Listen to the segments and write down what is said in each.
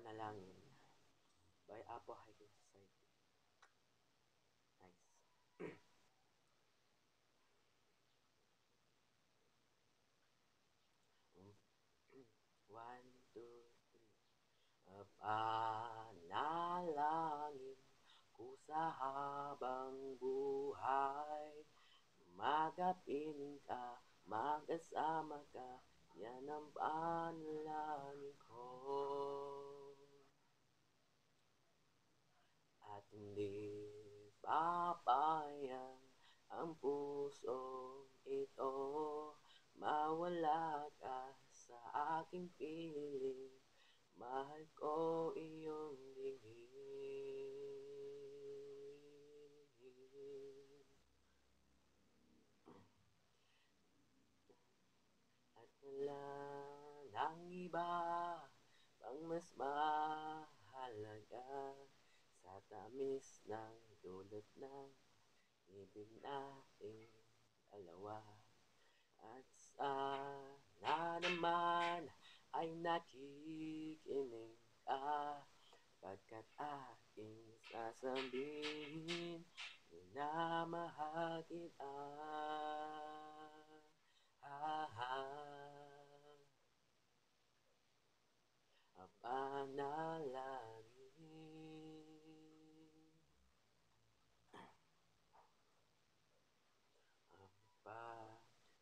Panalangin by Apo Hiking Society. Nice. 1, 2, 3. Panalangin ko sa habang buhay, magapiling ka, magkasama ka, yan ang panalangin ko. At hindi papayang ang pusong ito, mawala ka sa aking piling, mahal ko iyong lingid. At wala nang iba pang mas mahalaga sa tamis ng dulot ng ibig nating dalawa. At sana naman ay nakikinig ka, pagkat aking sasabihin, minamahal kita. Ang panalangin, ang panalangin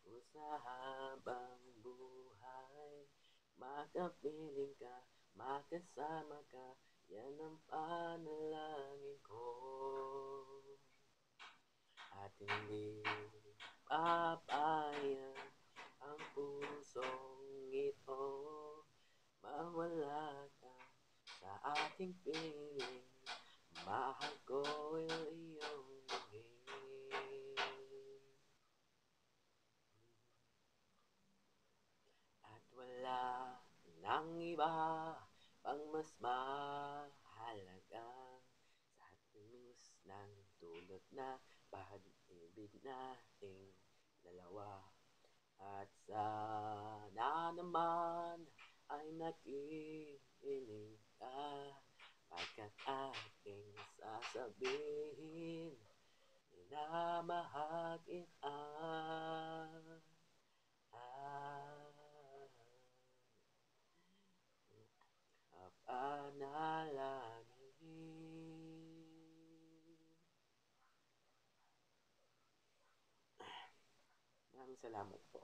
ko sa habang buhay, makapiling ka, makasama ka, yan ang panalangin ko. At hindi papayag ang pusong ito, mawala ka sa aking piling, mahal ko iyong lingid. At wala nang iba pang mas mahalaga sa timis ng dulot na pag-ibig nating dalawa. At sana naman ay nakikinig ka, pagkat aking sasabihin, minamahal kita. Ang panalangin. Maraming salamat po.